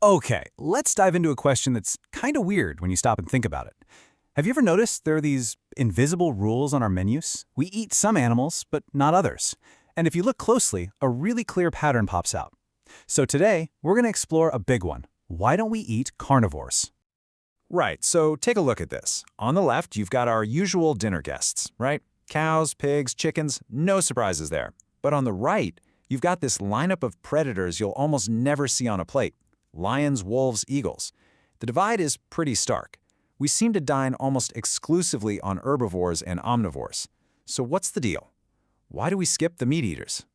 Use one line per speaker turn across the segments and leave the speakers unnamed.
Okay, let's dive into a question that's kind of weird when you stop and think about it. Have you ever noticed there are these invisible rules on our menus? We eat some animals, but not others. And if you look closely, a really clear pattern pops out. So today, we're going to explore a big one. Why don't we eat carnivores?
Right, so take a look at this. On the left, you've got our usual dinner guests, right? Cows, pigs, chickens, no surprises there. But on the right, you've got this lineup of predators you'll almost never see on a plate. Lions, wolves, eagles. The divide is pretty stark. We seem to dine almost exclusively on herbivores and omnivores. So what's the deal? Why do we skip the meat eaters?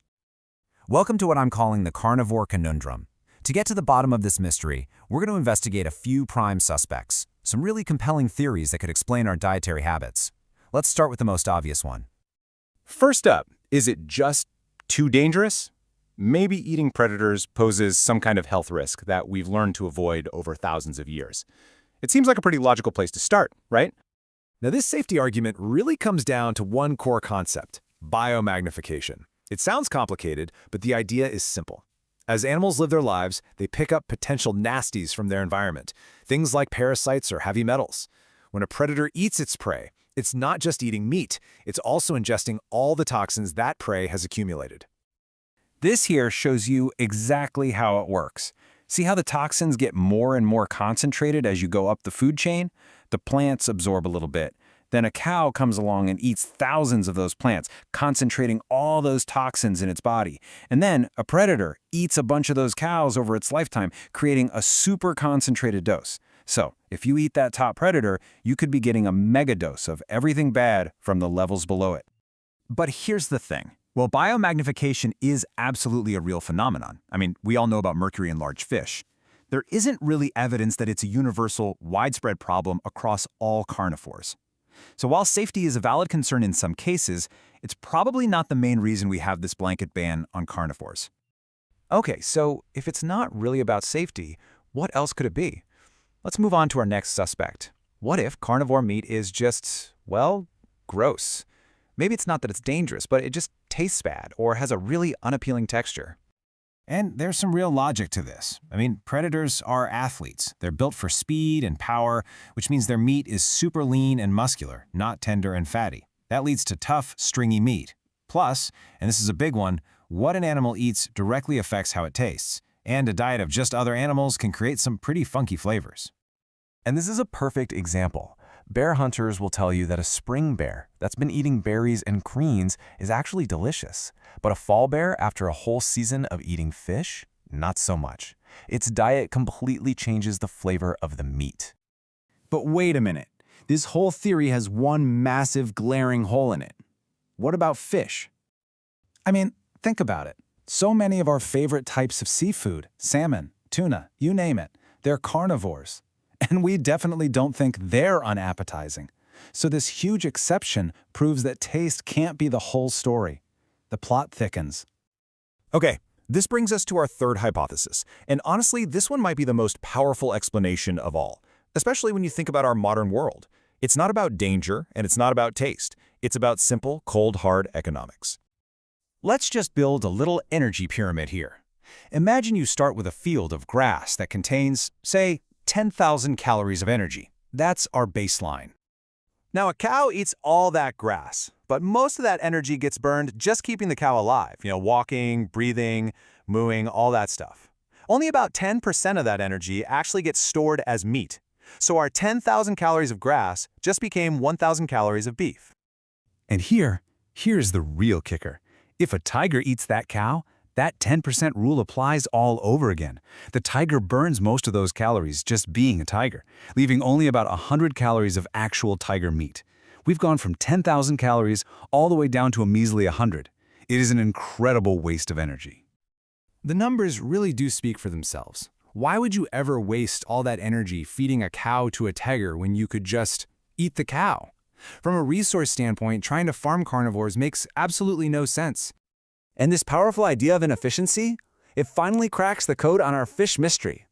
Welcome to what I'm calling the carnivore conundrum. To get to the bottom of this mystery, we're going to investigate a few prime suspects, some really compelling theories that could explain our dietary habits. Let's start with the most obvious one.
First up, is it just too dangerous? Maybe eating predators poses some kind of health risk that we've learned to avoid over thousands of years. It seems like a pretty logical place to start, right?
Now, this safety argument really comes down to one core concept: biomagnification. It sounds complicated, but the idea is simple. As animals live their lives, they pick up potential nasties from their environment, things like parasites or heavy metals. When a predator eats its prey, it's not just eating meat, it's also ingesting all the toxins that prey has accumulated.
This here shows you exactly how it works. See how the toxins get more and more concentrated as you go up the food chain? The plants absorb a little bit. Then a cow comes along and eats thousands of those plants, concentrating all those toxins in its body. And then a predator eats a bunch of those cows over its lifetime, creating a super concentrated dose. So if you eat that top predator, you could be getting a mega dose of everything bad from the levels below it.
But here's the thing. While biomagnification is absolutely a real phenomenon, we all know about mercury in large fish, there isn't really evidence that it's a universal, widespread problem across all carnivores. So while safety is a valid concern in some cases, it's probably not the main reason we have this blanket ban on carnivores. Okay, so if it's not really about safety, what else could it be? Let's move on to our next suspect. What if carnivore meat is just, well, gross? Maybe it's not that it's dangerous, but it just tastes bad or has a really unappealing texture.
And there's some real logic to this. Predators are athletes. They're built for speed and power, which means their meat is super lean and muscular, not tender and fatty. That leads to tough, stringy meat. Plus, and this is a big one, what an animal eats directly affects how it tastes. And a diet of just other animals can create some pretty funky flavors.
And this is a perfect example. Bear hunters will tell you that a spring bear that's been eating berries and greens is actually delicious. But a fall bear, after a whole season of eating fish, not so much. Its diet completely changes the flavor of the meat.
But wait a minute. This whole theory has one massive glaring hole in it. What about fish? Think about it. So many of our favorite types of seafood, salmon, tuna, you name it, they're carnivores. And we definitely don't think they're unappetizing. So this huge exception proves that taste can't be the whole story. The plot thickens.
Okay, this brings us to our third hypothesis. And honestly, this one might be the most powerful explanation of all, especially when you think about our modern world. It's not about danger, and it's not about taste. It's about simple, cold, hard economics.
Let's just build a little energy pyramid here. Imagine you start with a field of grass that contains, say, 10,000 calories of energy. That's our baseline. Now, a cow eats all that grass, but most of that energy gets burned just keeping the cow alive, walking, breathing, mooing, all that stuff. Only about 10% of that energy actually gets stored as meat. So our 10,000 calories of grass just became 1,000 calories of beef. And here's the real kicker. If a tiger eats that cow, that 10% rule applies all over again. The tiger burns most of those calories just being a tiger, leaving only about 100 calories of actual tiger meat. We've gone from 10,000 calories all the way down to a measly 100. It is an incredible waste of energy. The numbers really do speak for themselves. Why would you ever waste all that energy feeding a cow to a tiger when you could just eat the cow? From a resource standpoint, trying to farm carnivores makes absolutely no sense. And this powerful idea of inefficiency, it finally cracks the code on our fish mystery.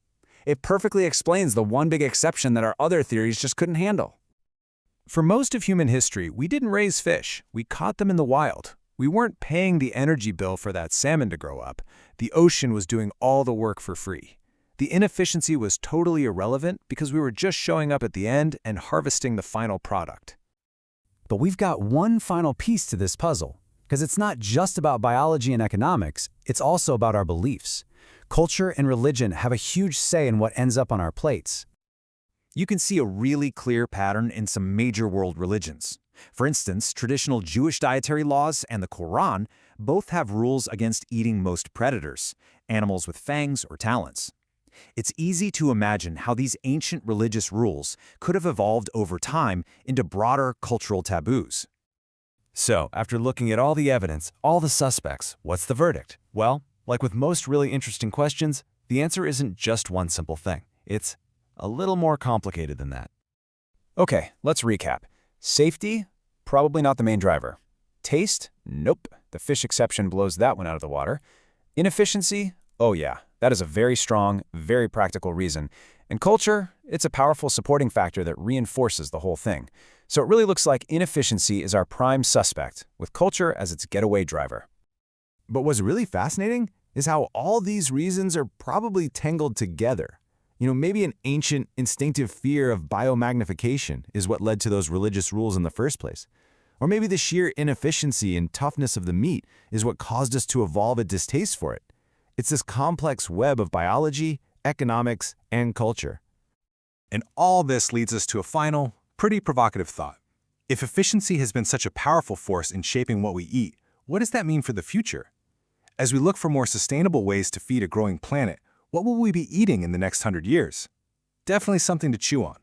It perfectly explains the one big exception that our other theories just couldn't handle. For most of human history, we didn't raise fish. We caught them in the wild. We weren't paying the energy bill for that salmon to grow up. The ocean was doing all the work for free.
The inefficiency was totally irrelevant because we were just showing up at the end and harvesting the final product.
But we've got one final piece to this puzzle, because it's not just about biology and economics, it's also about our beliefs. Culture and religion have a huge say in what ends up on our plates.
You can see a really clear pattern in some major world religions. For instance, traditional Jewish dietary laws and the Quran both have rules against eating most predators, animals with fangs or talons. It's easy to imagine how these ancient religious rules could have evolved over time into broader cultural taboos.
So, after looking at all the evidence, all the suspects, what's the verdict? Well, like with most really interesting questions, the answer isn't just one simple thing. It's a little more complicated than that.
Okay, let's recap. Safety? Probably not the main driver. Taste? Nope. The fish exception blows that one out of the water. Inefficiency? Oh yeah, that is a very strong, very practical reason. And culture? It's a powerful supporting factor that reinforces the whole thing. So it really looks like inefficiency is our prime suspect, with culture as its getaway driver.
But what's really fascinating is how all these reasons are probably tangled together. Maybe an ancient instinctive fear of biomagnification is what led to those religious rules in the first place. Or maybe the sheer inefficiency and toughness of the meat is what caused us to evolve a distaste for it. It's this complex web of biology, economics, and culture.
And all this leads us to a final, pretty provocative thought. If efficiency has been such a powerful force in shaping what we eat, what does that mean for the future? As we look for more sustainable ways to feed a growing planet, what will we be eating in the next 100 years? Definitely something to chew on.